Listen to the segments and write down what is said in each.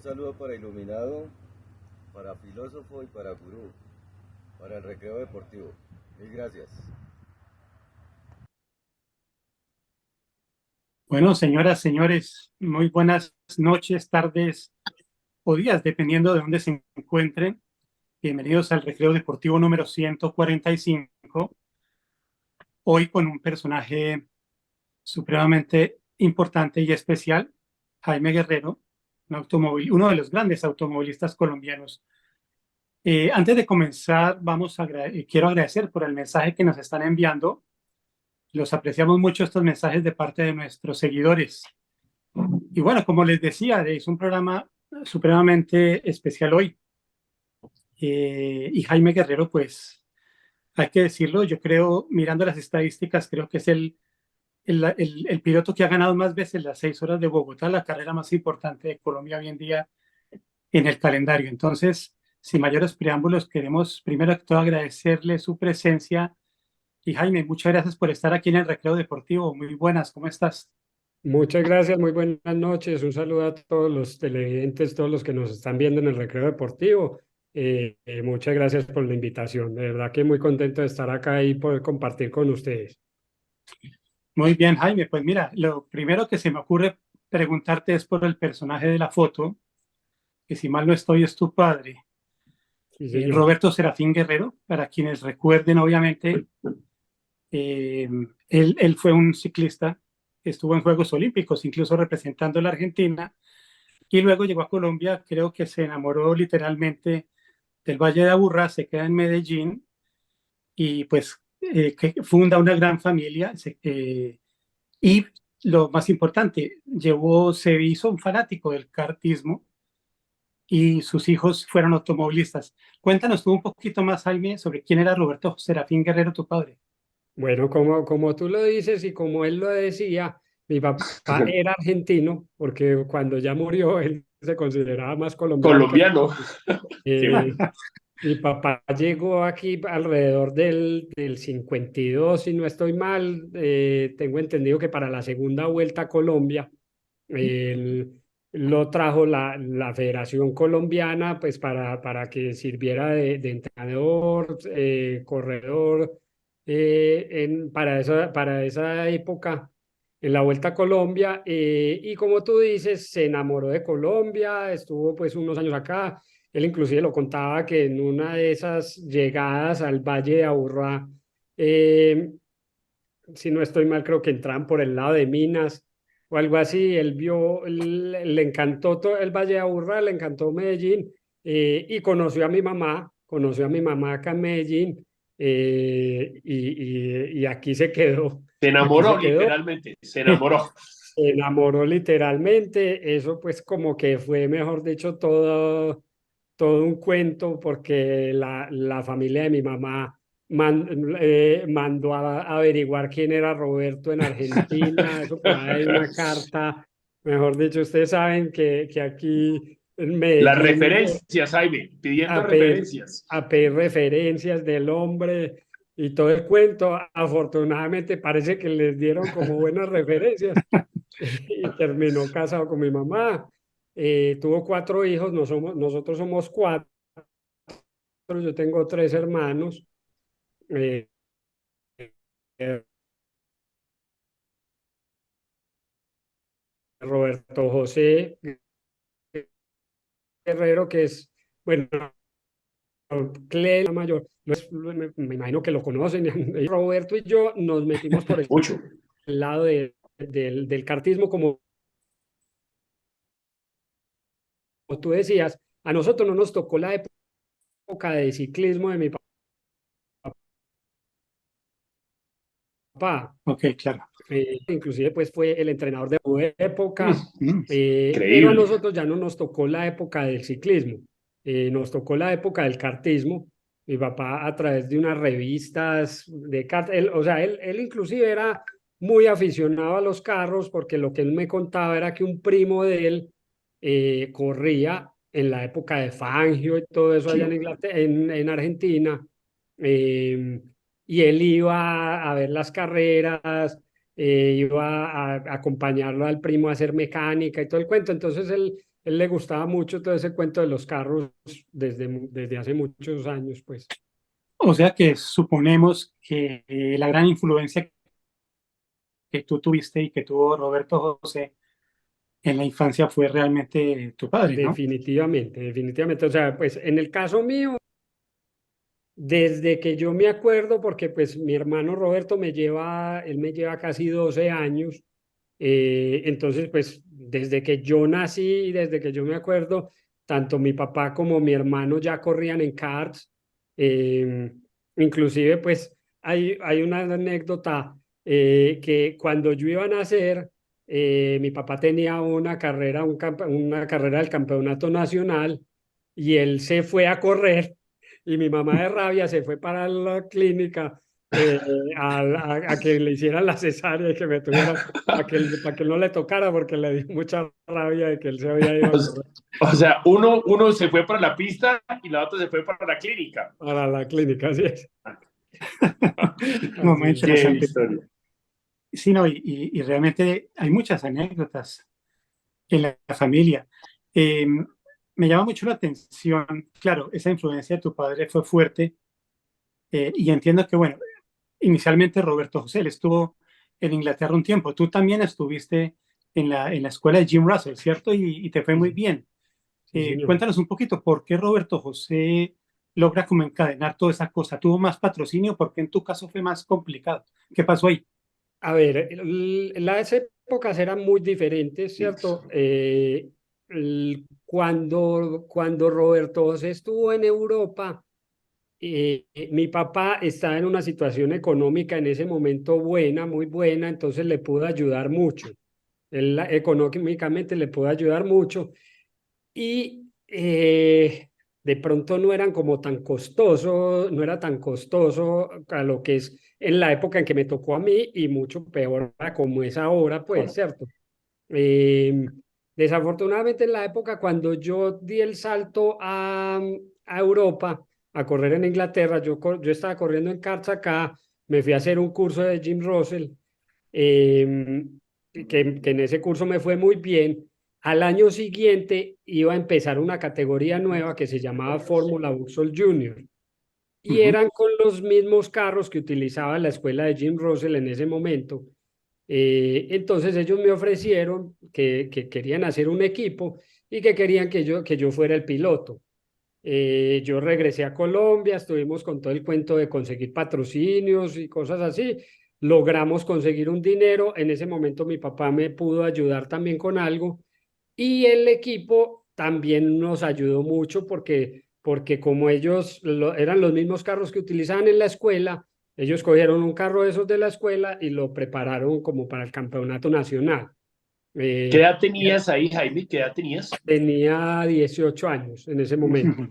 saludo para Iluminado, para Filósofo y para Gurú, para el recreo deportivo. Mil gracias. Bueno, señoras, señores, muy buenas noches, tardes o días, dependiendo de dónde se encuentren. Bienvenidos al Recreo Deportivo número 145. Hoy con un personaje supremamente importante y especial, Jaime Guerrero, uno de los grandes automovilistas colombianos. Antes de comenzar, quiero agradecer por el mensaje que nos están enviando. Los apreciamos mucho estos mensajes de parte de nuestros seguidores. Y bueno, como les decía, es un programa supremamente especial hoy. Y Jaime Guerrero, pues hay que decirlo, yo creo, mirando las estadísticas, creo que es el piloto que ha ganado más veces las 6 horas de Bogotá, la carrera más importante de Colombia hoy en día en el calendario. Entonces, sin mayores preámbulos, queremos primero que todo agradecerle su presencia. Y Jaime, muchas gracias por estar aquí en el Recreo Deportivo. Muy buenas, ¿cómo estás? Muchas gracias, muy buenas noches. Un saludo a todos los televidentes, todos los que nos están viendo en el Recreo Deportivo. Muchas gracias por la invitación. De verdad que muy contento de estar acá y poder compartir con ustedes. Muy bien, Jaime. Pues mira, lo primero que se me ocurre preguntarte es por el personaje de la foto, que si mal no estoy es tu padre, Sí, señor. Roberto Serafín Guerrero. Para quienes recuerden, obviamente, eh, él fue un ciclista que estuvo en Juegos Olímpicos, incluso representando a la Argentina, y luego llegó a Colombia. Creo que se enamoró literalmente del Valle de Aburrá, se queda en Medellín y pues que funda una gran familia. Y lo más importante, se hizo un fanático del kartismo y sus hijos fueron automovilistas. Cuéntanos tú un poquito más, Jaime, sobre quién era Roberto Serafín Guerrero, tu padre. Bueno, como tú lo dices y como él lo decía, mi papá era argentino porque cuando ya murió él se consideraba más colombiano que Colombiano. argentino. Sí. Mi papá llegó aquí alrededor del 52, si no estoy mal. Tengo entendido que para la segunda vuelta a Colombia, él lo trajo la Federación Colombiana pues para que sirviera de entrenador, corredor, para esa época en la Vuelta a Colombia. Y como tú dices, se enamoró de Colombia, estuvo pues unos años acá. Él inclusive lo contaba que en una de esas llegadas al Valle de Aburrá, eh, si no estoy mal, creo que entraban por el lado de Minas o algo así. Él vio, le encantó todo el Valle de Aburrá, le encantó Medellín, y conoció a mi mamá acá en Medellín, y aquí se quedó, Se aquí enamoró se quedó. literalmente, se enamoró. Se enamoró literalmente. Eso pues como que fue, mejor dicho, todo un cuento, porque la familia de mi mamá mandó a averiguar quién era Roberto en Argentina. Eso por ahí hay una carta. Mejor dicho, ustedes saben que aquí en Las Medellín, referencias, Jaime, pidiendo a pedir, referencias. a pedir referencias del hombre y todo el cuento. Afortunadamente parece que les dieron como buenas referencias y terminó casado con mi mamá. Tuvo 4 hijos, nosotros somos 4, yo tengo 3 hermanos. eh, eh, Roberto José Guerrero, que es, bueno, Cle, la mayor, me imagino que lo conocen. Y Roberto y yo nos metimos por el Mucho. lado del cartismo, como tú decías. A nosotros no nos tocó la época de ciclismo de mi papá. Ok, claro. Inclusive pues fue el entrenador de su época, Mm. pero a Increíble. nosotros ya no nos tocó la época del ciclismo. Nos tocó la época del kartismo. Mi papá, a través de unas revistas de kart, o sea, él inclusive era muy aficionado a los carros, porque lo que él me contaba era que un primo de él corría en la época de Fangio y todo eso allá en Inglaterra, en Argentina. eh, y él iba a ver las carreras, iba a acompañarlo al primo a hacer mecánica y todo el cuento. Entonces él él le gustaba mucho todo ese cuento de los carros desde hace muchos años, pues. O sea que suponemos que la gran influencia que tú tuviste y que tuvo Roberto José en la infancia fue realmente tu padre, ¿no? Definitivamente, definitivamente. O sea, pues en el caso mío, desde que yo me acuerdo, porque pues mi hermano Roberto él me lleva casi 12 años, entonces pues desde que yo nací y desde que yo me acuerdo, tanto mi papá como mi hermano ya corrían en karts, eh, inclusive pues hay una anécdota que cuando yo iba a nacer, mi papá tenía una carrera, una carrera del campeonato nacional y él se fue a correr y mi mamá de rabia se fue para la clínica eh, a que le hicieran la cesárea y que me tuvieran, para que no le tocara porque le dio mucha rabia de que él se había ido a O, correr o sea, uno se fue para la pista y la otra se fue para la clínica. para la clínica, así es. No, muy Así es. Qué interesante. historia. Sí, no, y realmente hay muchas anécdotas en la familia. Eh, Me llama mucho la atención, claro, esa influencia de tu padre fue fuerte y entiendo que, bueno, inicialmente Roberto José, él estuvo en Inglaterra un tiempo, tú también estuviste en la escuela de Jim Russell, ¿cierto? Y te fue muy Sí, bien. sí, señor. Cuéntanos un poquito, ¿por qué Roberto José logra como encadenar toda esa cosa? ¿Tuvo más patrocinio? ¿Por qué en tu caso fue más complicado? ¿Qué pasó ahí? A ver, las épocas eran muy diferentes, ¿cierto? Cuando Roberto José estuvo en Europa, mi papá estaba en una situación económica en ese momento buena, muy buena, entonces le pudo ayudar mucho. Él económicamente le pudo ayudar mucho y de pronto no eran como tan costoso, no era tan costoso a lo que es en la época en que me tocó a mí y mucho peor a como es ahora, pues, ¿cierto? Eh, Desafortunadamente en la época cuando yo di el salto a Europa, a correr en Inglaterra, yo estaba corriendo en karts acá, me fui a hacer un curso de Jim Russell, eh, que en ese curso me fue muy bien. Al año siguiente iba a empezar una categoría nueva que se llamaba Fórmula Vauxhall Junior y Ujú. eran con los mismos carros que utilizaba la escuela de Jim Russell en ese momento. Entonces ellos me ofrecieron que querían hacer un equipo y que querían que yo fuera el piloto. Yo regresé a Colombia, estuvimos con todo el cuento de conseguir patrocinios y cosas así. Logramos conseguir un dinero. En ese momento mi papá me pudo ayudar también con algo y el equipo también nos ayudó mucho porque como ellos eran los mismos carros que utilizaban en la escuela, ellos cogieron un carro de esos de la escuela y lo prepararon como para el campeonato nacional. ¿Qué Eh, edad tenías ahí, Jaime? ¿Qué edad tenías? Tenía 18 años en ese momento. En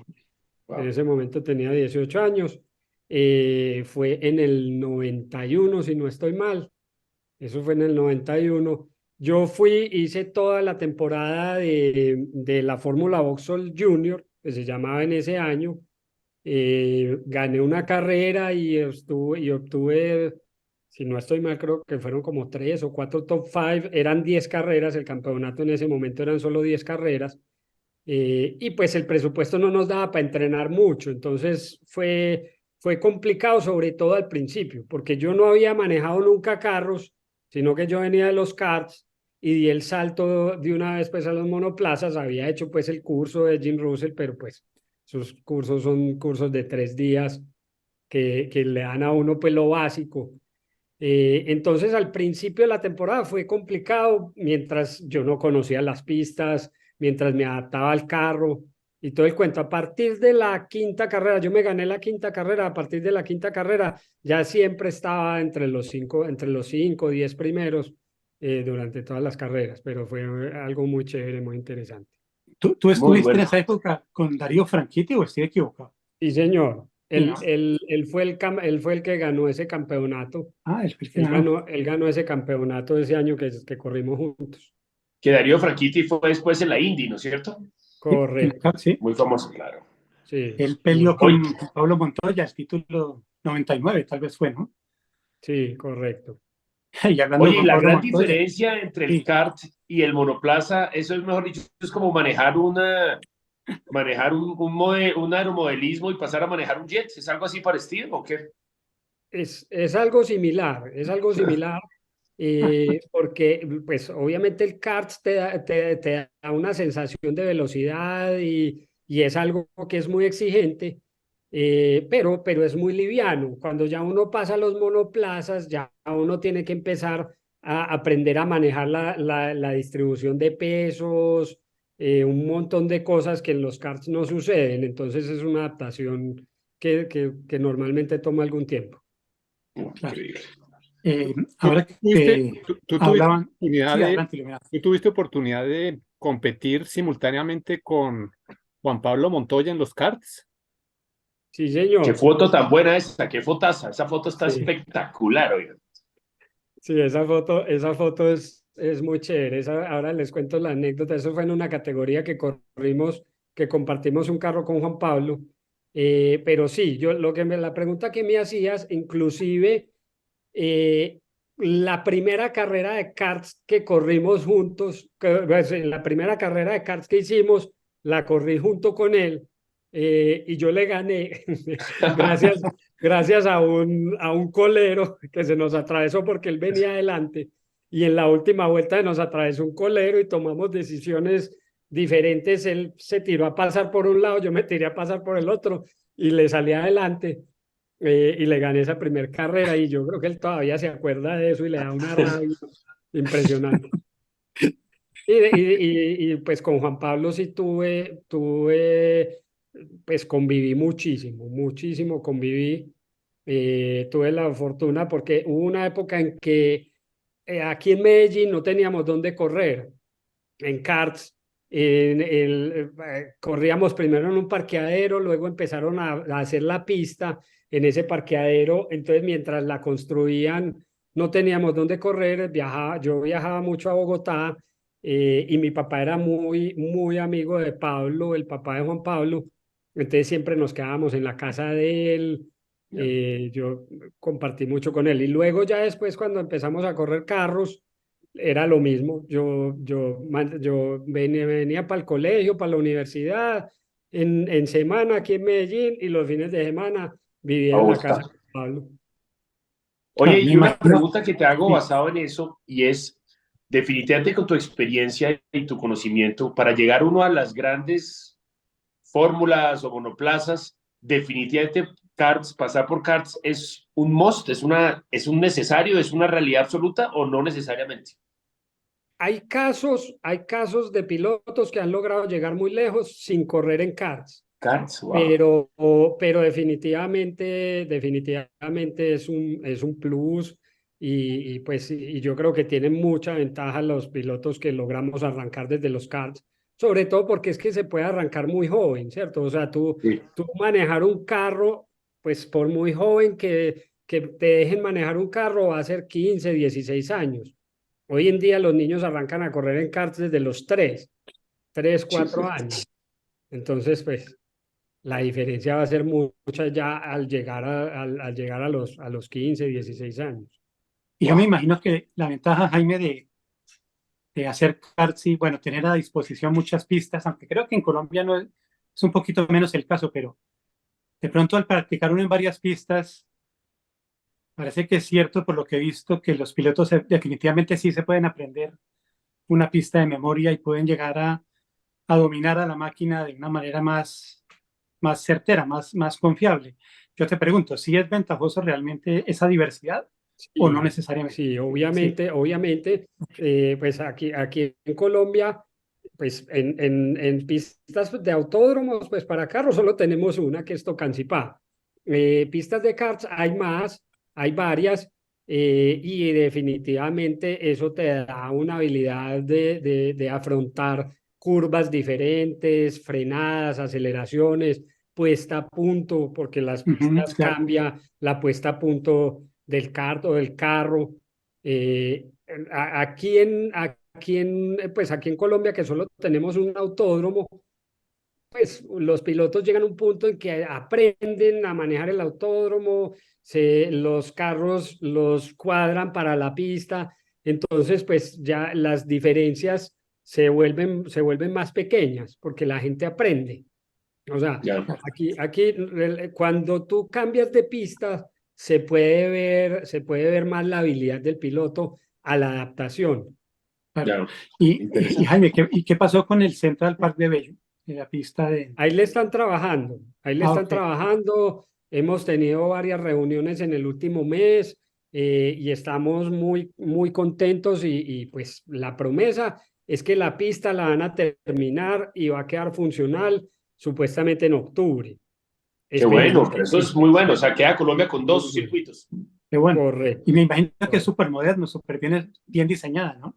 Wow. ese momento tenía 18 años. Fue en el 91 si no estoy mal. Eso fue en el 91. Yo fui, hice toda la temporada de la Fórmula Vauxhall Junior, que se llamaba en ese año. Gané una carrera y obtuve, si no estoy mal, creo que fueron como 3 o 4 top 5. Eran 10 carreras, el campeonato en ese momento eran solo 10 carreras. Y pues el presupuesto no nos daba para entrenar mucho, entonces fue complicado, sobre todo al principio, porque yo no había manejado nunca carros, sino que yo venía de los karts y di el salto de una vez pues a los monoplazas, había hecho pues el curso de Jim Russell, pero pues sus cursos son cursos de 3 días que le dan a uno pues lo básico. Entonces, al principio de la temporada fue complicado mientras yo no conocía las pistas, mientras me adaptaba al carro y todo el cuento. A partir de la quinta carrera, yo me gané la quinta carrera, a partir de la quinta carrera ya siempre estaba entre los 10 primeros durante todas las carreras, pero fue algo muy chévere, muy interesante. ¿Tú Muy estuviste en bueno. esa época con Darío Franchitti o estoy equivocado? Sí, señor. Sí, ¿no? Él fue el que ganó ese campeonato. Ah, el que ganó. Él ganó ese campeonato ese año que corrimos juntos. Que Darío Franchitti fue después en la Indy, ¿no es cierto? Sí, Correcto. sí. Muy famoso, claro. Sí, Él muy, peleó Hoy, con Pablo Montoya, el título 99, tal vez fue, ¿no? sí, correcto. Y hablando de Oye, y Juan la Pablo gran Montoya, diferencia entre el sí, kart y el monoplaza, eso es mejor dicho, es como manejar un aeromodelismo y pasar a manejar un jet. ¿Es algo así parecido o qué? es algo similar, porque pues obviamente el kart te da una sensación de velocidad y es algo que es muy exigente, pero es muy liviano. Cuando ya uno pasa a los monoplazas, ya uno tiene que empezar a aprender a manejar la distribución de pesos, un montón de cosas que en los karts no suceden. Entonces es una adaptación que normalmente toma algún tiempo. claro. Increíble. ¿Tú Ahora tuviste, que tú tuviste hablaban, oportunidad sí, de, adelante, Iluminado. tú tuviste oportunidad de competir simultáneamente con Juan Pablo Montoya en los karts? Sí, Qué señor. foto tan buena esa, qué fotaza. Esa foto está Sí, espectacular, oiga. sí, esa foto es muy chévere. Ahora les cuento la anécdota. Eso fue en una categoría que corrimos, que compartimos un carro con Juan Pablo. Pero sí, la pregunta que me hacías, inclusive eh, la primera carrera de karts que corrimos juntos, pues, la primera carrera de karts que hicimos, la corrí junto con él, y yo le gané gracias, gracias a un colero que se nos atravesó porque él venía adelante y en la última vuelta se nos atravesó un colero y tomamos decisiones diferentes. Él se tiró a pasar por un lado, yo me tiré a pasar por el otro y le salí adelante, y le gané esa primer carrera y yo creo que él todavía se acuerda de eso y le da una rabia impresionante. Pues con Juan Pablo sí pues conviví muchísimo, muchísimo conviví. Tuve la fortuna porque hubo una época en que aquí en Medellín no teníamos dónde correr en karts. Corríamos primero en un parqueadero, luego empezaron a hacer la pista en ese parqueadero. Entonces, mientras la construían, no teníamos dónde correr. Yo viajaba mucho a Bogotá, y mi papá era muy, muy amigo de Pablo, el papá de Juan Pablo. Entonces, siempre nos quedábamos en la casa de él. Yo compartí mucho con él. Y luego, ya después, cuando empezamos a correr carros, era lo mismo. Yo venía para el colegio, para la universidad, en semana aquí en Medellín y los fines de semana vivía A en la casa Bogotá. de Pablo. Oye, Claro, me y una imagino, pregunta que te hago sí, basado en eso, y es, definitivamente con tu experiencia y tu conocimiento, para llegar uno a las grandes fórmulas o monoplazas, definitivamente karts, pasar por karts es un must, es un necesario, es una realidad absoluta o no necesariamente. Hay casos de pilotos que han logrado llegar muy lejos sin correr en karts, Karts, wow. pero definitivamente es un plus, y yo creo que tienen mucha ventaja los pilotos que logramos arrancar desde los karts, sobre todo porque es que se puede arrancar muy joven, ¿cierto? O sea, Sí, tú manejar un carro, pues por muy joven que te dejen manejar un carro va a ser 15, 16 años. Hoy en día los niños arrancan a correr en karts desde los 3, sí, sí. 4 años. Entonces, pues la diferencia va a ser mucha ya al llegar a los 15, 16 años. y yo me imagino que la ventaja, Jaime, de hacer karts y, bueno, tener a disposición muchas pistas, aunque creo que en Colombia no es un poquito menos el caso, pero de pronto al practicar uno en varias pistas, parece que es cierto por lo que he visto que los pilotos definitivamente sí se pueden aprender una pista de memoria y pueden llegar a dominar a la máquina de una manera más certera, más confiable. Yo te pregunto, ¿si es ventajoso realmente esa diversidad o no Sí, necesariamente? sí, Sí. obviamente, pues aquí en Colombia, pues en pistas de autódromos, pues para carros solo tenemos una, que es Tocancipá. Pistas de karts hay más, hay varias, y definitivamente eso te da una habilidad de afrontar curvas diferentes, frenadas, aceleraciones, puesta a punto, porque las Ujú, pistas claro. cambia la puesta a punto del kart o del carro. Aquí en Colombia, que solo tenemos un autódromo, pues los pilotos llegan a un punto en que aprenden a manejar el autódromo, los carros los cuadran para la pista, entonces pues ya las diferencias se vuelven más pequeñas porque la gente aprende. O sea, Ya, aquí cuando tú cambias de pista, se puede ver más la habilidad del piloto a la adaptación. Claro. ya, Y interesante. Jaime, ¿qué pasó con el Central Park de Bello? En la pista de... Ahí le están trabajando, ahí le están Ok. trabajando. Hemos tenido varias reuniones en el último mes y estamos muy, muy contentos y pues la promesa es que la pista la van a terminar y va a quedar funcional supuestamente en octubre. Qué bueno, Esperemos que pero eso es sí. muy bueno. O sea, queda Colombia con Muy dos bueno. circuitos. Qué bueno. Correcto. Y me imagino que es Correcto. súper moderno, súper bien diseñada, ¿no?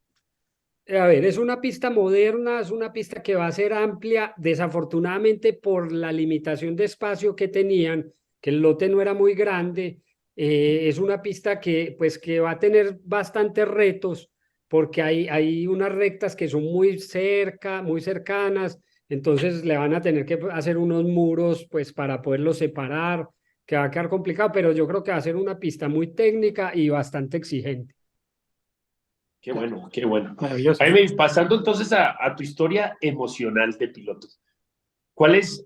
A ver, es una pista moderna, es una pista que va a ser amplia, desafortunadamente por la limitación de espacio que tenían, que el lote no era muy grande, es una pista que va a tener bastantes retos porque hay unas rectas que son muy cercanas, entonces le van a tener que hacer unos muros pues para poderlos separar, que va a quedar complicado, pero yo creo que va a ser una pista muy técnica y bastante exigente. Qué bueno, qué bueno. Maravilloso. Jaime, pasando entonces a tu historia emocional de piloto. ¿Cuál es,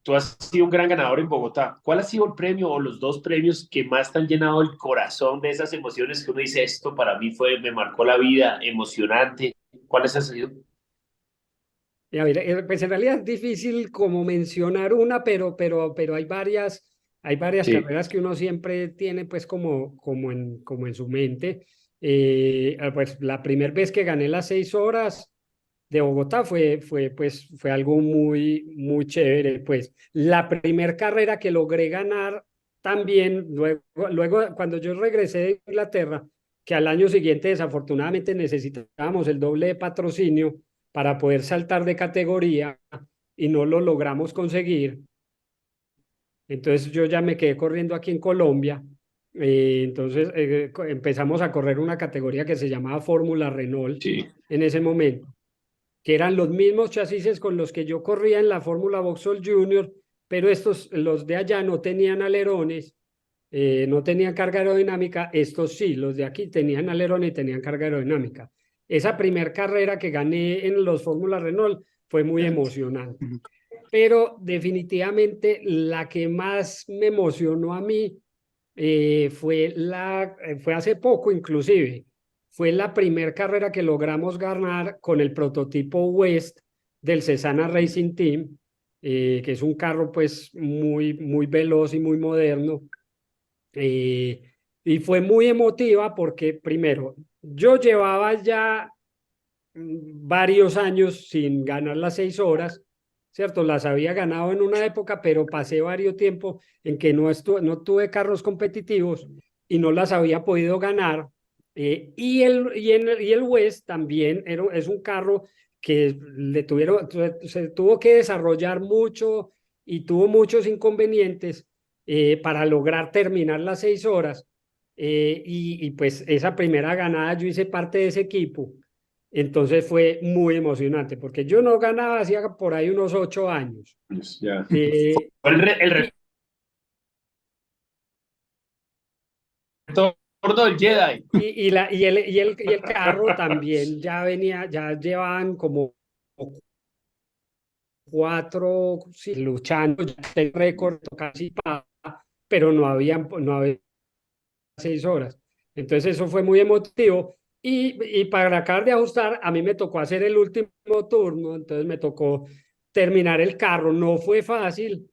tú has sido un gran ganador en Bogotá, ¿cuál ha sido el premio o los dos premios que más te han llenado el corazón de esas emociones que uno dice, esto para mí me marcó la vida, emocionante? ¿Cuáles han sido? Y a ver, pues en realidad es difícil como mencionar una, pero hay varias Sí, carreras que uno siempre tiene pues como en su mente. Pues la primera vez que gané las 6 horas de Bogotá fue algo muy, muy chévere. Pues la primera carrera que logré ganar también, luego cuando yo regresé de Inglaterra, que al año siguiente desafortunadamente necesitábamos el doble de patrocinio para poder saltar de categoría y no lo logramos conseguir. Entonces yo ya me quedé corriendo aquí en Colombia. Entonces empezamos a correr una categoría que se llamaba Fórmula Renault sí. en ese momento, que eran los mismos chasis con los que yo corría en la Fórmula Vauxhall Junior, pero los de allá no tenían alerones, no tenían carga aerodinámica. Estos sí, los de aquí tenían alerones y tenían carga aerodinámica. Esa primera carrera que gané en los Fórmula Renault fue muy emocionante, Ujú. pero definitivamente la que más me emocionó a mí fue hace poco inclusive. Fue la primera carrera que logramos ganar con el prototipo West del Cesana Racing Team, que es un carro pues muy, muy veloz y muy moderno. Eh, y fue muy emotiva porque primero, yo llevaba ya varios años sin ganar las 6 horas, ¿cierto? Las había ganado en una época, pero pasé varios tiempo en que no tuve carros competitivos y no las había podido ganar. Y el West también es un carro que se tuvo que desarrollar mucho y tuvo muchos inconvenientes para lograr terminar las 6 horas. Y pues esa primera ganada yo hice parte de ese equipo. Entonces fue muy emocionante porque yo no ganaba hacía por ahí unos 8 años. Ya. Eh, El y, retorno del Jedi. y el carro también ya llevaban como 4, sí, luchando, ya el récord casi, pero no había 6 horas. Entonces eso fue muy emotivo. Y para acabar de ajustar, a mí me tocó hacer el último turno, entonces me tocó terminar el carro. No fue fácil,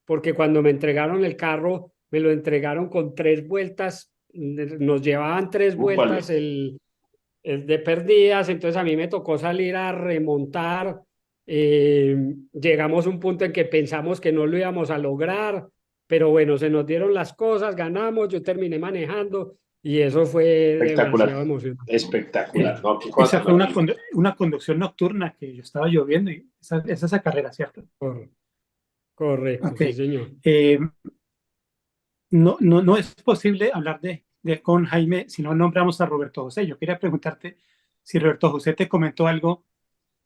porque cuando me entregaron el carro, me lo entregaron con 3 vueltas, nos llevaban 3 vueltas Vale. el de perdidas, entonces a mí me tocó salir a remontar. Llegamos a un punto en que pensamos que no lo íbamos a lograr, pero bueno, se nos dieron las cosas, ganamos, yo terminé manejando y eso fue demasiado Espectacular. emocionante. Espectacular. No, qué cosa Esa tan fue maravillosa. una conducción nocturna que yo estaba lloviendo y esa carrera, ¿cierto? Correcto, Ok. sí, señor. No es posible hablar con Jaime si no nombramos a Roberto José. Yo quería preguntarte si Roberto José te comentó algo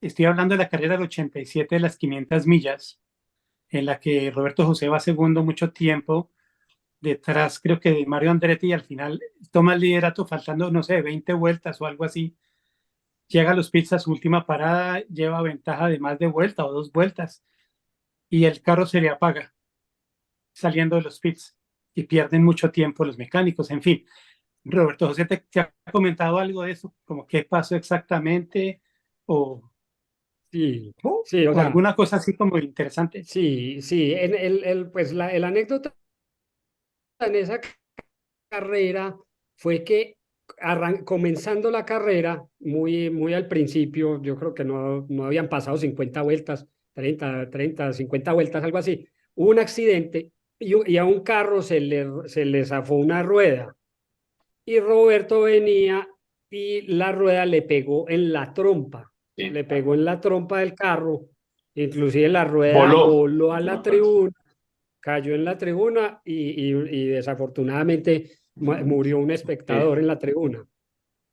Estoy hablando de la carrera del 87 de las 500 millas, en la que Roberto José va segundo mucho tiempo, detrás creo que de Mario Andretti, y al final toma el liderato faltando, no sé, 20 vueltas o algo así. Llega a los pits a su última parada, lleva ventaja de más de vuelta o 2 vueltas, y el carro se le apaga saliendo de los pits y pierden mucho tiempo los mecánicos. En fin, Roberto José, ¿te ha comentado algo de eso? ¿Como qué pasó exactamente? ¿O, Sí, sí, o o sea, alguna cosa así como interesante? sí, sí, pues el anécdota en esa carrera fue que comenzando la carrera, muy al principio, yo creo que no habían pasado 50 vueltas, 50 vueltas, algo así, hubo un accidente y a un carro se le zafó una rueda y Roberto venía y la rueda le pegó en la trompa, Sí. le pegó en la trompa del carro, inclusive la rueda Voló. voló a la tribuna, cayó en la tribuna y desafortunadamente murió un Sí. espectador en la tribuna.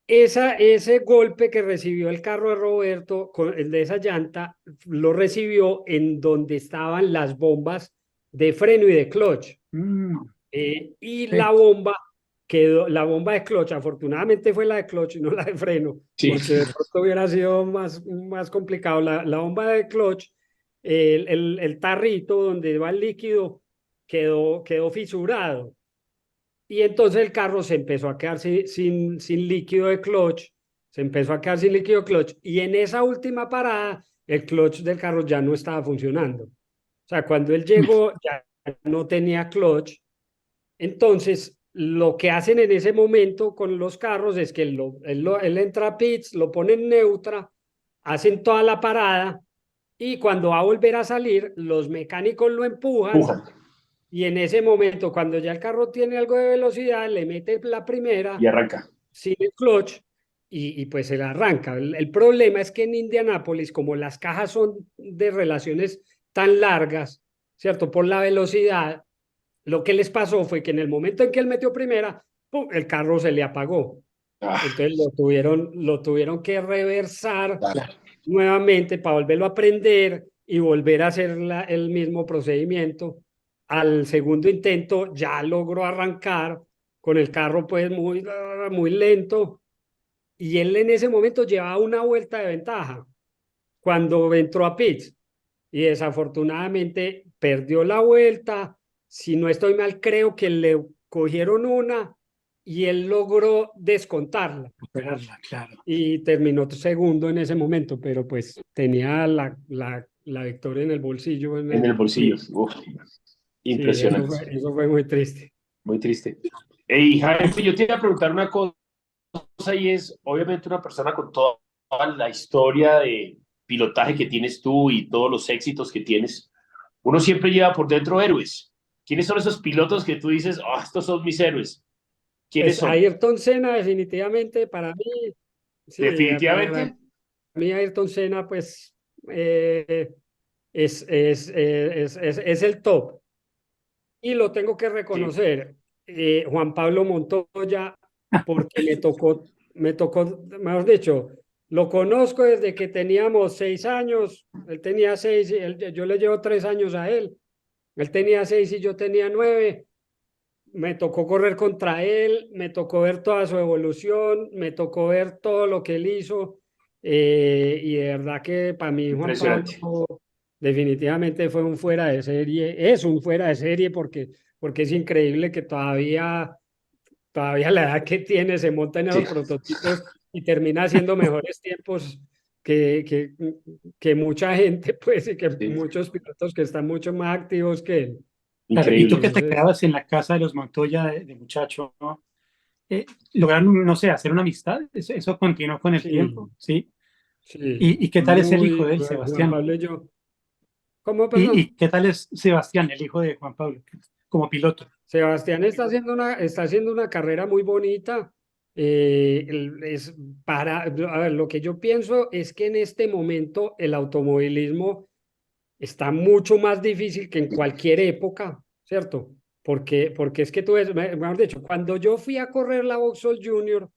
Ese golpe que recibió el carro de Roberto, el de esa llanta, lo recibió en donde estaban las bombas de freno y de clutch. Y Sí, la bomba de clutch, afortunadamente fue la de clutch y no la de freno, Sí. porque de pronto hubiera sido más complicado. La bomba de clutch, el tarrito donde va el líquido, quedó fisurado. Y entonces el carro se empezó a quedar sin líquido de clutch, se empezó a quedar sin líquido de clutch. Y en esa última parada, el clutch del carro ya no estaba funcionando. O sea, cuando él llegó, ya no tenía clutch. Entonces, lo que hacen en ese momento con los carros es que él entra a pits, lo pone en neutra, hacen toda la parada y cuando va a volver a salir, los mecánicos lo empujan Pujan y en ese momento, cuando ya el carro tiene algo de velocidad, le mete la primera y arranca. sin el clutch y pues se la arranca. El problema es que en Indianápolis, como las cajas son de relaciones tan largas, ¿cierto? Por la velocidad, lo que les pasó fue que en el momento en que él metió primera, ¡pum!, el carro se le apagó. Ah, Entonces lo tuvieron que reversar claro. nuevamente para volverlo a prender y volver a hacer el mismo procedimiento. Al segundo intento ya logró arrancar con el carro pues muy lento y él en ese momento llevaba una vuelta de ventaja cuando entró a pits y desafortunadamente perdió la vuelta. Si no estoy mal, creo que le cogieron una y él logró descontarla superarla, claro. y terminó segundo en ese momento, pero pues tenía la victoria en el bolsillo. En el bolsillo. Uf, Sí, eso impresionante. fue, eso fue muy triste. Muy triste. Hey, Jaime, yo te iba a preguntar una cosa y es, obviamente, una persona con toda la historia de pilotaje que tienes tú y todos los éxitos que tienes, uno siempre lleva por dentro héroes. ¿Quiénes son esos pilotos que tú dices, oh, estos son mis héroes? ¿Quiénes Pues son? Ayrton Senna definitivamente para mí, sí, para Definitivamente. mí Ayrton Senna pues eh, es el top. Y lo tengo que Sí. reconocer, Juan Pablo Montoya, porque me tocó, mejor dicho, lo conozco desde que teníamos 6 años, él tenía 6, yo le llevo 3 años a él tenía 6 y yo tenía 9, me tocó correr contra él, me tocó ver toda su evolución, me tocó ver todo lo que él hizo, y de verdad que para mí Juan Impresionante. Pablo definitivamente fue un fuera de serie, es un fuera de serie porque es increíble que todavía la edad que tiene se monta en Sí, esos prototipos y termina haciendo mejores tiempos que, que, que mucha gente, pues, y que sí. muchos pilotos que están mucho más activos que él. Claro, y tú Increíble. que te Entonces, quedabas en la casa de los Montoya de muchacho, ¿no? ¿Lograron, no sé, hacer una amistad? Eso continuó con el sí, tiempo, ¿sí? sí, ¿Y qué tal es el hijo de él, Juan Sebastián? Pablo y yo. ¿Cómo, ¿Y perdón? qué tal es Sebastián, el hijo de Juan Pablo, como piloto? Sebastián está haciendo una carrera muy bonita. Es a ver, lo que yo pienso es que en este momento el automovilismo está mucho más difícil que en cualquier época, ¿cierto? Porque es que tú ves, mejor dicho, cuando yo fui a correr la Vauxhall Junior,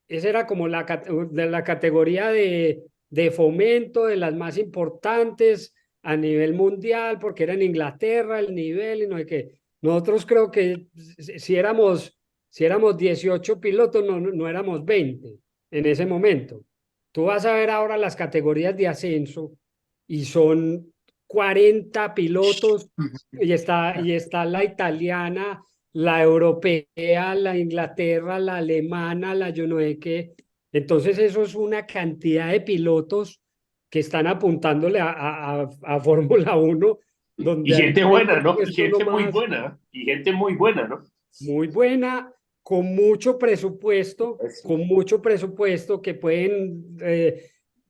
esa era como de la categoría de fomento, de las más importantes a nivel mundial, porque era en Inglaterra el nivel y no sé qué. Nosotros creo que si éramos 18 pilotos, no éramos 20 en ese momento. Tú vas a ver ahora las categorías de ascenso y son 40 pilotos y está la italiana, la europea, la Inglaterra, la alemana, la yo no sé qué. Entonces eso es una cantidad de pilotos que están apuntándole a Fórmula 1, Y donde hay gente un buena, ¿no? Y puesto gente muy nomás buena. Y gente muy buena, ¿no? muy buena, con mucho presupuesto que pueden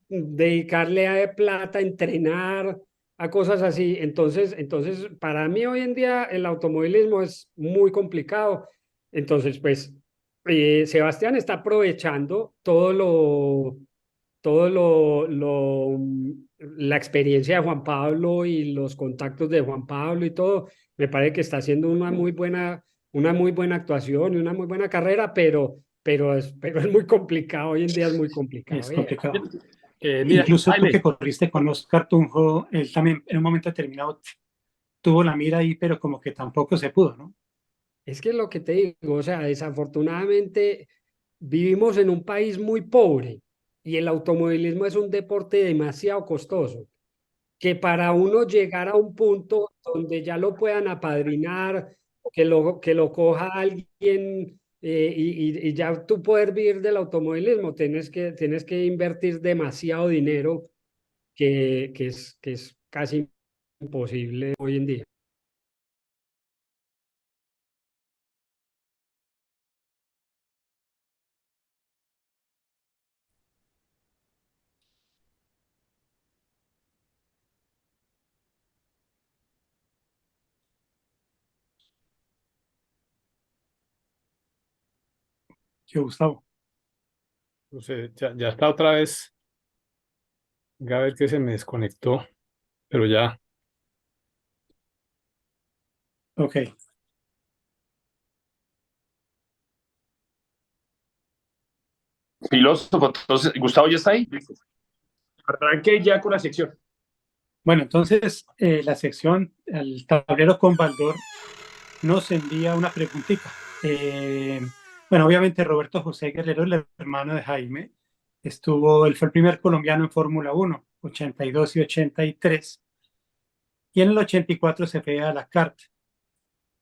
dedicarle a plata, a entrenar, a cosas así. Entonces, para mí hoy en día el automovilismo es muy complicado. Entonces, pues, Sebastián está aprovechando la experiencia de Juan Pablo y los contactos de Juan Pablo y todo. Me parece que está haciendo una muy buena actuación y una muy buena carrera, pero es muy complicado. Hoy en día es muy complicado. Es complicado. Mira, Incluso tú Jaime, que corriste con Oscar Tunjo, él también en un momento determinado tuvo la mira ahí, pero como que tampoco se pudo, ¿no? Es que es lo que te digo, o sea, desafortunadamente vivimos en un país muy pobre y el automovilismo es un deporte demasiado costoso, que para uno llegar a un punto donde ya lo puedan apadrinar, que lo coja alguien y ya tú poder vivir del automovilismo, tienes que invertir demasiado dinero que es casi imposible hoy en día. Que Gustavo. pues, ya está otra vez. A ver que se me desconectó, pero ya. Ok. Filósofo. Entonces, Gustavo ya está ahí. Arranque ya con la sección. Bueno, entonces la sección, el tablero con Baldor, nos envía una preguntita. Bueno, obviamente Roberto José Guerrero, el hermano de Jaime, él fue el primer colombiano en Fórmula 1, 82 y 83, y en el 84 se fue a la CART.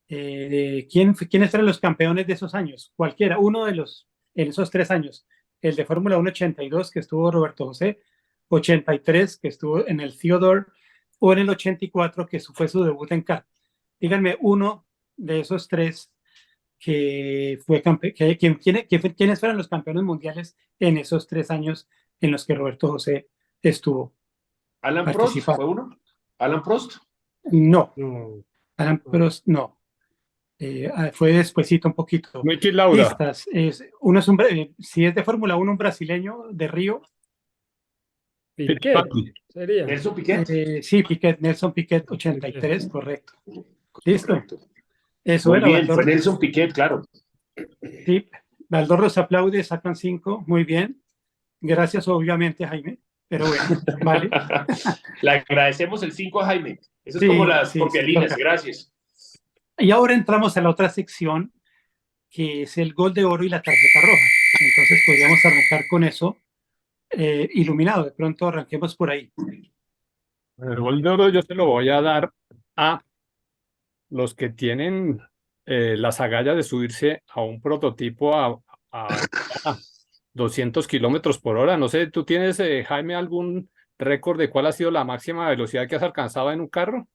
¿Quiénes eran los campeones de esos años? Cualquiera, uno de los, en esos 3 años. El de Fórmula 1 82, que estuvo Roberto José, 83, que estuvo en el Theodore, o en el 84, que fue su debut en CART. Díganme uno de esos tres que fue quiénes fueron los campeones mundiales en esos 3 años en los que Roberto José estuvo Alan Prost fue participando. uno. Alan Prost. No, No, Alan no. Prost no. Fue despuesito un poquito. Niki Lauda. Pistas. Uno es si es de Fórmula 1, un brasileño de Río. Piquet Fittipaldi. sería. Nelson Piquet. Sí, Piquet, Nelson Piquet, 83, correcto. Listo. Correcto. Eso Muy era, bien, fue Baldor. Nelson Piquet, claro. Sí, Baldor los aplaude, sacan 5. Muy bien. Gracias, obviamente, Jaime. Pero bueno, vale. Le agradecemos el 5 a Jaime. Eso es como Sí, las sí, sí, porfialinas. toca. Gracias. Y ahora entramos a la otra sección, que es el gol de oro y la tarjeta roja. Entonces podríamos arrancar con eso. Iluminado, de pronto arranquemos por ahí. El gol de oro yo se lo voy a dar a los que tienen las agallas de subirse a un prototipo a 200 kilómetros por hora. No sé, ¿tú tienes, Jaime, algún récord de cuál ha sido la máxima velocidad que has alcanzado en un carro?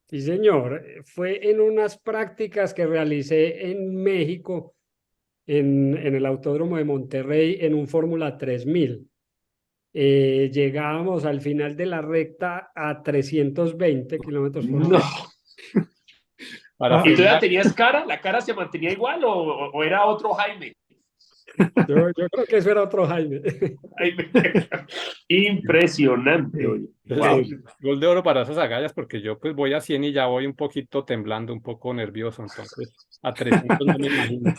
Sí, señor. Fue en unas prácticas que realicé en México, en el Autódromo de Monterrey, en un Fórmula 3000. Llegábamos al final de la recta a 320 kilómetros por No. hora. Para ¿Y tú ya frenar, tenías cara? ¿La cara se mantenía igual o era otro Jaime? Yo creo que eso era otro Jaime. Jaime. Impresionante, oye. Wow. gol de oro para esas agallas, porque yo pues voy a 100 y ya voy un poquito temblando, un poco nervioso, entonces a 300 no me imagino.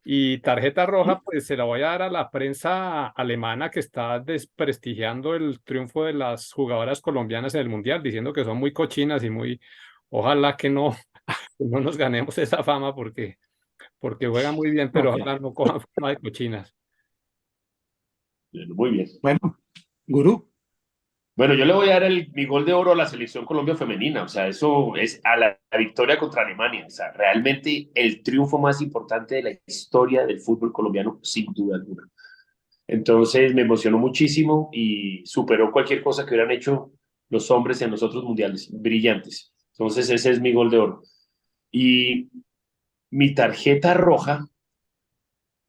Y tarjeta roja, pues se la voy a dar a la prensa alemana que está desprestigiando el triunfo de las jugadoras colombianas en el Mundial, diciendo que son muy cochinas y muy, ojalá que no, que no nos ganemos esa fama porque juegan muy bien, pero Ok. ojalá no cojan fama de cochinas. Muy bien. Bueno, Gurú. Bueno, yo le voy a dar mi gol de oro a la selección Colombia femenina, o sea, eso es a la victoria contra Alemania, o sea, realmente el triunfo más importante de la historia del fútbol colombiano, sin duda alguna. Entonces me emocionó muchísimo y superó cualquier cosa que hubieran hecho los hombres en los otros mundiales, brillantes. Entonces ese es mi gol de oro. Y mi tarjeta roja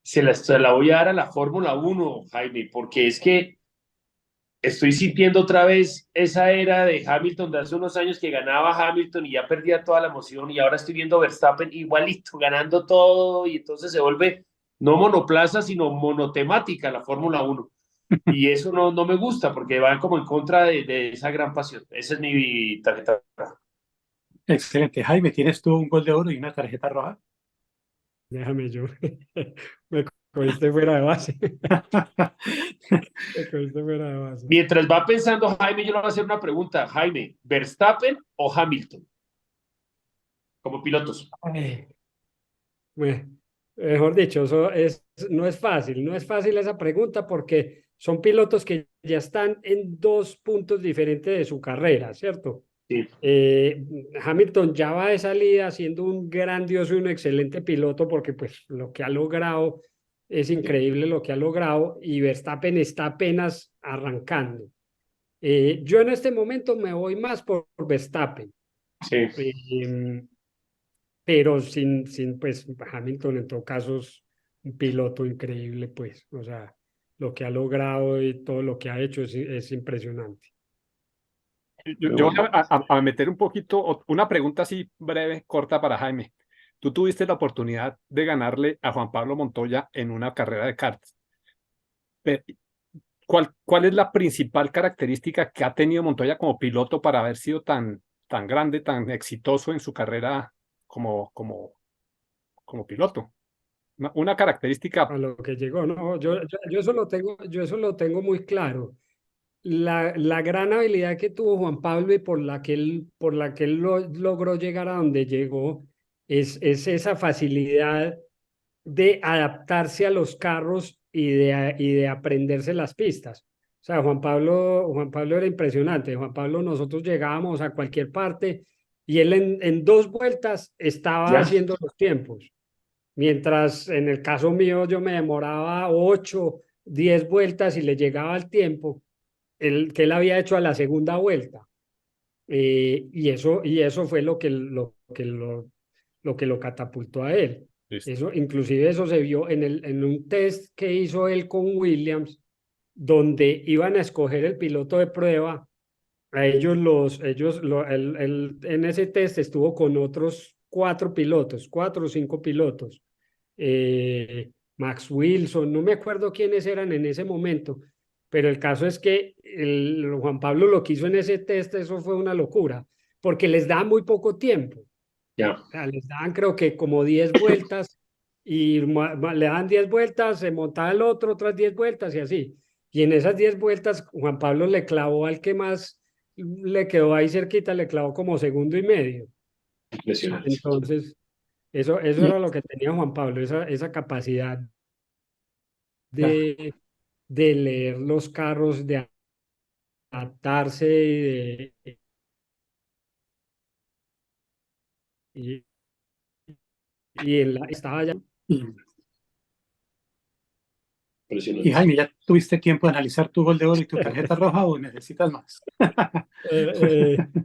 se la voy a dar a la Fórmula 1, Jaime, porque es que estoy sintiendo otra vez esa era de Hamilton de hace unos años que ganaba Hamilton y ya perdía toda la emoción y ahora estoy viendo Verstappen igualito, ganando todo y entonces se vuelve no monoplaza, sino monotemática la Fórmula 1. Y eso no me gusta porque va como en contra de esa gran pasión. Esa es mi tarjeta. Excelente. Jaime, ¿tienes tú un gol de oro y una tarjeta roja? Déjame yo. Me cogiste fuera de base. Me cogiste fuera de base. Mientras va pensando Jaime, yo le voy a hacer una pregunta. Jaime, ¿Verstappen o Hamilton? Como pilotos. Ay, bueno, mejor dicho, no es fácil, no es fácil esa pregunta porque son pilotos que ya están en dos puntos diferentes de su carrera, ¿cierto? Sí, Hamilton ya va de salida siendo un grandioso y un excelente piloto porque pues lo que ha logrado es increíble lo que ha logrado y Verstappen está apenas arrancando. Yo en este momento me voy más por Verstappen. sí. Eh, pero pues Hamilton en todo caso es un piloto increíble, pues, o sea, lo que ha logrado y todo lo que ha hecho es impresionante. Yo voy a meter un poquito, una pregunta así breve, corta para Jaime. Tú tuviste la oportunidad de ganarle a Juan Pablo Montoya en una carrera de karts. Pe- ¿Cuál es la principal característica que ha tenido Montoya como piloto para haber sido tan grande, tan exitoso en su carrera como piloto? Una característica, A lo que llegó, no, yo eso lo tengo muy claro. La gran habilidad que tuvo Juan Pablo y por la que él logró llegar a donde llegó es esa facilidad de adaptarse a los carros y de aprenderse las pistas. O sea, Juan Pablo era impresionante. Juan Pablo, nosotros llegábamos a cualquier parte y él en 2 vueltas estaba ¿Ya? haciendo los tiempos. Mientras en el caso mío yo me demoraba 8, 10 vueltas y le llegaba el tiempo que él había hecho a la segunda vuelta. Y eso fue lo que lo catapultó a él. listo. Eso, inclusive eso se vio en un test que hizo él con Williams, donde iban a escoger el piloto de prueba. A en ese test estuvo con otros 4 pilotos, 4 o 5 pilotos. Max Wilson, no me acuerdo quiénes eran en ese momento, pero el caso es que Juan Pablo lo que hizo en ese test, eso fue una locura, porque les da muy poco tiempo. Ya. O sea, les daban creo que como 10 vueltas y le dan 10 vueltas, se montaba el otro, otras 10 vueltas y así. Y en esas 10 vueltas, Juan Pablo le clavó al que más le quedó ahí cerquita, le clavó como segundo y medio. Impresionante. Entonces, eso Y, era lo que tenía Juan Pablo, esa capacidad ya, de leer los carros, de adaptarse y, estaba ya. y, y Impresionante. Jaime, ¿ya tuviste tiempo de analizar tu gol de oro y tu tarjeta roja o necesitas más?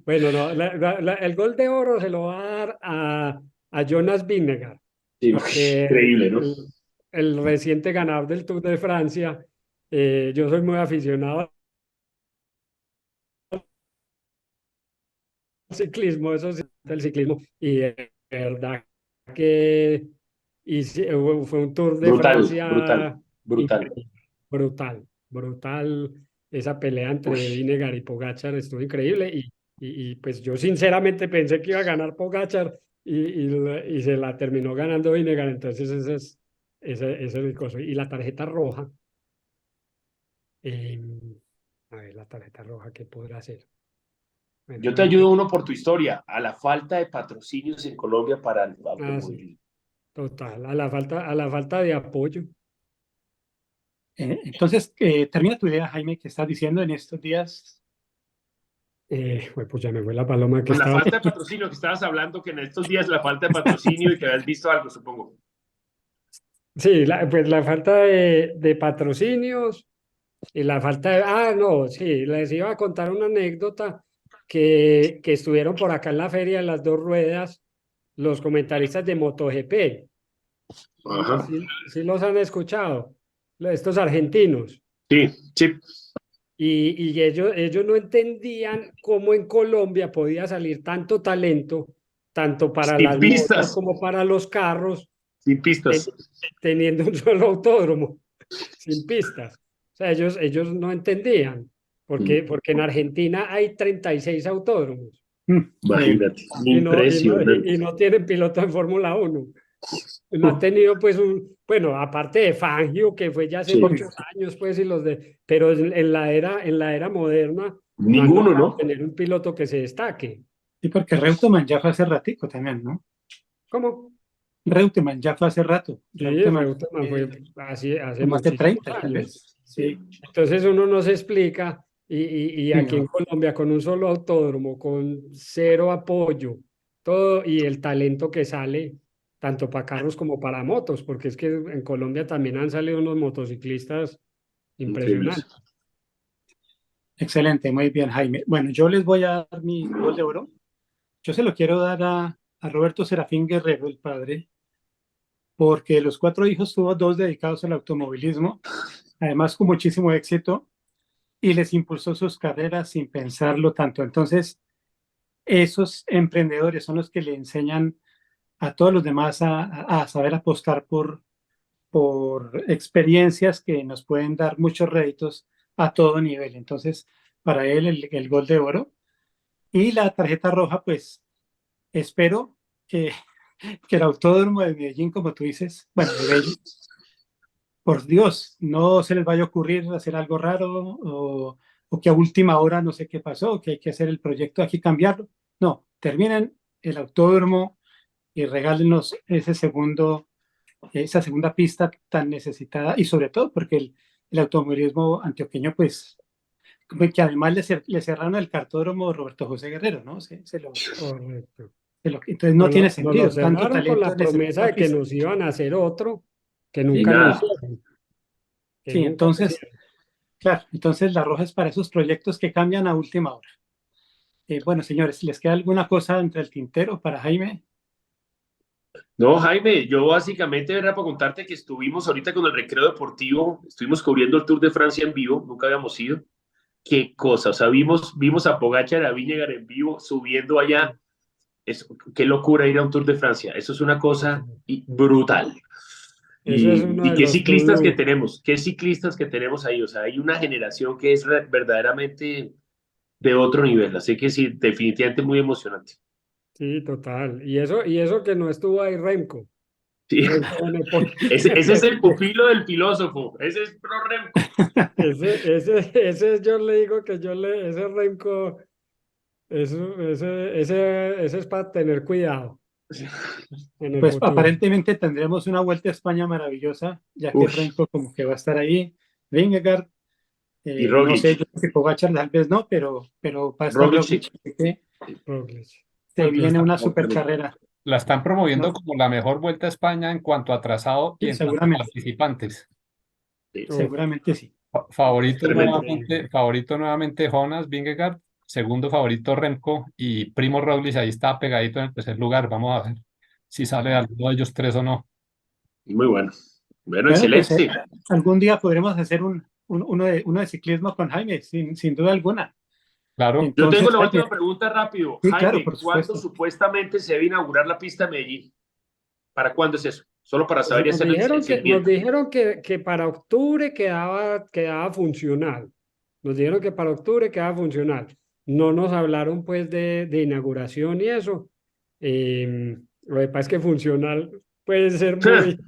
Bueno, no, el gol de oro se lo va a dar a Jonas Vingegaard, Sí, el, increíble, ¿no? el- el reciente ganador del Tour de Francia. Yo soy muy aficionado al ciclismo, eso sí, el ciclismo, y de verdad que fue un Tour de Brutal, brutal, Francia brutal. increíble, brutal, brutal. Esa pelea entre Uy, Vingegaard y Pogačar estuvo increíble pues yo sinceramente pensé que iba a ganar Pogačar y se la terminó ganando Vingegaard, entonces esa es ese es el coso. Y la tarjeta roja, eh, a ver, la tarjeta roja, ¿qué podrá ser? Bueno, Yo te ayudo uno por tu historia, a la falta de patrocinios en Colombia para el sí, automovilismo. total, a la falta de apoyo. Entonces, termina tu idea, Jaime, que estás diciendo en estos días. Pues ya me fue la paloma que Con la estaba. falta de patrocinio que estabas hablando, que en estos días la falta de patrocinio y que habías visto algo, supongo. Sí, pues la falta de patrocinios y la falta de... Ah, no, sí, les iba a contar una anécdota que estuvieron por acá en la feria de las dos ruedas los comentaristas de MotoGP. Ajá. Sí los han escuchado, estos argentinos. Sí, sí. Y ellos no entendían cómo en Colombia podía salir tanto talento, tanto para Sin las motos pistas. como para los carros, Sin pistas. teniendo un solo autódromo, sin pistas. O sea, ellos no entendían, porque en Argentina hay 36 autódromos Imagínate. y Impresionante. no tienen piloto en Fórmula 1. No han tenido pues bueno, aparte de Fangio, que fue ya hace Sí. muchos años, pues, pero en la era moderna no han Ninguno, logrado ¿no? tener un piloto que se destaque. Sí, porque Reutemann ya fue hace ratico también, ¿no? ¿Cómo? Reutemann ya fue hace rato. Sí, Reutemann Reutemann fue hace como hace muchísimos 30 tal años. vez. Sí. Entonces uno no se explica, y Sí, aquí no. en Colombia con un solo autódromo, con cero apoyo, todo, y el talento que sale, tanto para carros como para motos, porque es que en Colombia también han salido unos motociclistas Increíbles. impresionantes. Excelente, muy bien, Jaime. Bueno, yo les voy a dar mi gol de oro. Yo se lo quiero dar a Roberto Serafín Guerrero, el padre, porque de los 4 hijos tuvo 2 dedicados al automovilismo, además con muchísimo éxito, y les impulsó sus carreras sin pensarlo tanto. Entonces, esos emprendedores son los que le enseñan a todos los demás a saber apostar por experiencias que nos pueden dar muchos réditos a todo nivel. Entonces, para él el gol de oro. Y la tarjeta roja, pues espero que el autódromo de Medellín, como tú dices, bueno, de Bello, por Dios, no se les vaya a ocurrir hacer algo raro o que a última hora no sé qué pasó, que hay que hacer el proyecto aquí, cambiarlo. No, terminen el autódromo y regálenos esa segunda pista tan necesitada y sobre todo porque el automovilismo antioqueño, pues, como que además le cerraron el cartódromo Roberto José Guerrero, ¿no? Correcto. Entonces no tiene Nos lo sentido, tanto cerraron con talento la en esa promesa segunda de que pista. nos iban a hacer otro que Y nunca lo nada. hicieron. Que Sí, nunca lo entonces, hicieron. claro, entonces la roja es para esos proyectos que cambian a última hora. Bueno, señores, ¿les queda alguna cosa entre el tintero para Jaime? No, Jaime, yo básicamente era para contarte que estuvimos ahorita con el Recreo Deportivo, estuvimos cubriendo el Tour de Francia en vivo, nunca habíamos ido. Qué cosa, o sea, vimos a Pogacar, a Vingegaard en vivo, subiendo allá. Qué locura ir a un Tour de Francia, eso es una cosa brutal. Eso es uno Y de los qué ciclistas que tenemos ahí, o sea, hay una generación que es verdaderamente de otro nivel, así que sí, definitivamente muy emocionante. Sí, total. Y eso que no estuvo ahí Remco. Sí. Remco Evenepoel. Ese es el pupilo del filósofo, ese es Pro Remco. Ese yo le digo que ese Remco, ese es para tener cuidado en el Pues futuro. aparentemente tendremos una vuelta a España maravillosa, ya que Uf, Renko como que va a estar ahí. Vingegaard, y no sé, Roglic, yo creo que Pogacar tal vez no, pero va a estar Roglic Roglic, sí. que Roglic. se Pero viene está, una super carrera, La están promoviendo ¿no? como la mejor vuelta a España en cuanto a trazado y Sí, en tanto a seguramente, participantes. Sí, uf, seguramente sí. tremendo. Favorito nuevamente Jonas Vingegaard, segundo favorito Remco y Primo Roglic ahí está pegadito en el tercer lugar. Vamos a ver si sale alguno de ellos tres o no. Muy bueno. Bueno, Bueno, pues excelente. algún día podremos hacer uno de ciclismo con Jaime, sin duda alguna. Claro, Yo tengo Entonces, la Jaime, última pregunta rápido. sí, claro, Jaime, por ¿cuándo supuesto. supuestamente se debe inaugurar la pista de Medellín? ¿Para cuándo es eso? Solo para pues saber y hacer el nos seguimiento. dijeron que para octubre quedaba funcional. Nos dijeron que para octubre quedaba funcional. No nos hablaron pues de inauguración y eso. Lo que pasa es que funcional puede ser muy,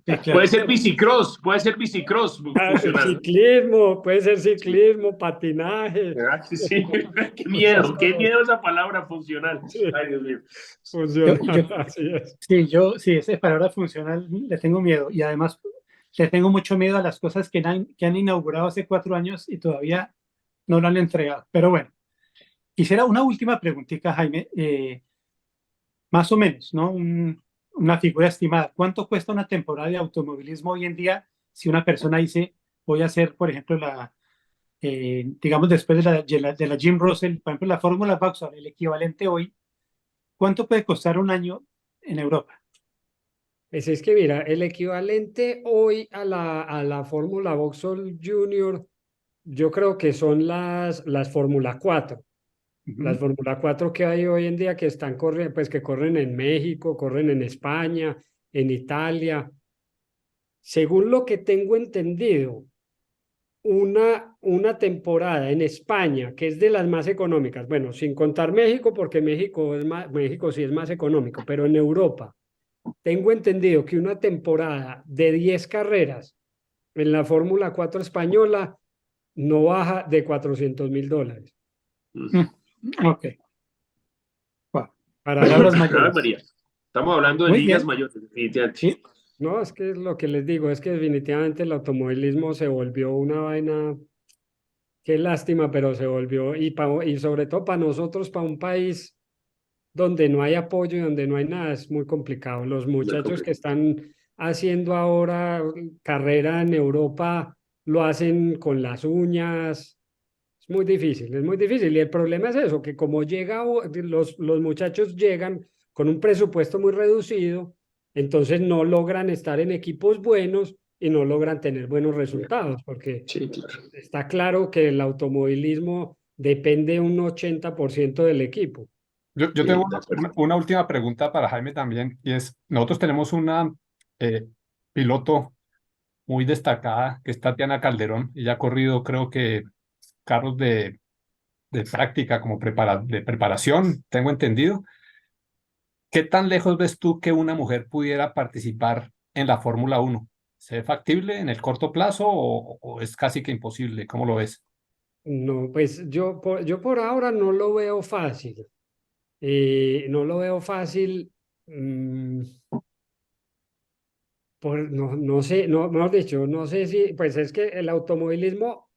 Sí, claro. Puede ser bicicross funcional. Ciclismo, puede ser ciclismo, patinaje. ¿Verdad que sí? Qué Muchas cosas. miedo esa palabra funcional. Sí. Ay, Dios mío. Funciona, Yo- así es. Sí, esa palabra funcional le tengo miedo y además le tengo mucho miedo a las cosas que han inaugurado hace 4 años y todavía no lo han entregado. Pero bueno, quisiera una última preguntita, Jaime, más o menos, ¿no? Una figura estimada. ¿Cuánto cuesta una temporada de automovilismo hoy en día si una persona dice, voy a hacer, por ejemplo, digamos, después de la Jim Russell, por ejemplo, la Fórmula Vauxhall, el equivalente hoy, ¿cuánto puede costar un año en Europa? Pues es que mira, el equivalente hoy a la Fórmula Vauxhall Junior, yo creo que son las Fórmula 4. Las Fórmula 4 que hay hoy en día que están corriendo, pues que corren en México, corren en España, en Italia. Según lo que tengo entendido, una temporada en España, que es de las más económicas, bueno, sin contar México, porque México sí es más económico, pero en Europa, tengo entendido que una temporada de 10 carreras en la Fórmula 4 española no baja de $400,000. Ok. Wow. Para Palabras ir. Ay, mayores. María. Estamos hablando de Muy ligas bien. mayores, definitivamente. Sí. No, es que lo que les digo es que definitivamente el automovilismo se volvió una vaina, qué lástima, pero se volvió, y sobre todo para nosotros, para un país donde no hay apoyo y donde no hay nada, es muy complicado. Los muchachos que están haciendo ahora carrera en Europa lo hacen con las uñas. Es muy difícil, es muy difícil. Y el problema es eso, que como los muchachos llegan con un presupuesto muy reducido, entonces no logran estar en equipos buenos y no logran tener buenos resultados, porque Sí, claro. está claro que el automovilismo depende un 80% del equipo. Yo Sí, tengo de acuerdo. una última pregunta para Jaime también, y es, nosotros tenemos una piloto muy destacada, que es Tatiana Calderón. Ella ha corrido, creo que, carros de práctica, como de preparación, tengo entendido. ¿Qué tan lejos ves tú que una mujer pudiera participar en la Fórmula 1? ¿Se ve factible en el corto plazo o es casi que imposible? ¿Cómo lo ves? No, pues yo por ahora no lo veo fácil. No lo veo fácil. No sé, no, mejor dicho, no sé si, pues es que el automovilismo,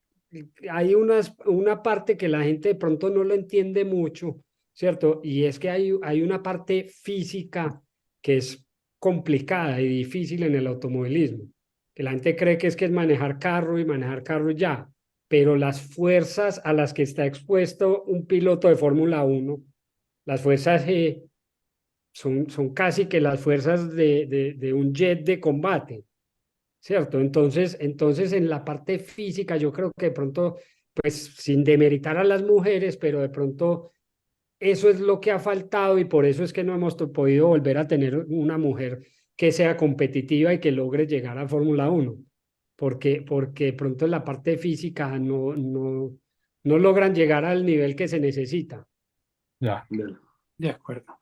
hay una parte que la gente de pronto no lo entiende mucho, ¿cierto? Y es que hay una parte física que es complicada y difícil en el automovilismo, que la gente cree que es manejar carro y manejar carro ya, pero las fuerzas a las que está expuesto un piloto de Fórmula 1, las fuerzas G, son casi que las fuerzas de un jet de combate, ¿cierto? Entonces en la parte física yo creo que de pronto, pues sin demeritar a las mujeres, pero de pronto eso es lo que ha faltado y por eso es que no hemos podido volver a tener una mujer que sea competitiva y que logre llegar a Fórmula 1, porque de pronto en la parte física no logran llegar al nivel que se necesita. Ya. De acuerdo.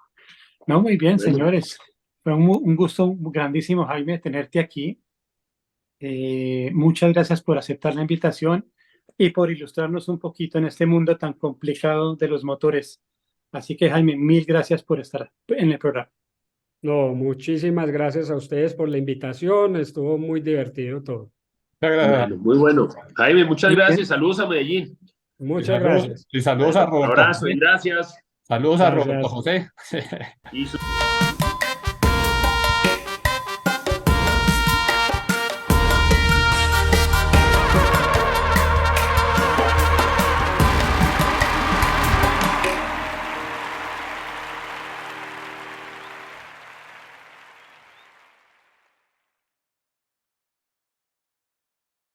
No, muy bien, Bueno. señores. Fue un gusto grandísimo, Jaime, tenerte aquí. Muchas gracias por aceptar la invitación y por ilustrarnos un poquito en este mundo tan complicado de los motores. Así que, Jaime, mil gracias por estar en el programa. No, muchísimas gracias a ustedes por la invitación, estuvo muy divertido todo. Bueno, muy bueno. Jaime, muchas Muy bien. gracias. Saludos a Medellín. Muchas gracias. Y saludos a Bueno, Roberto abrazo José. y gracias. Saludos a Gracias. Roberto José. Y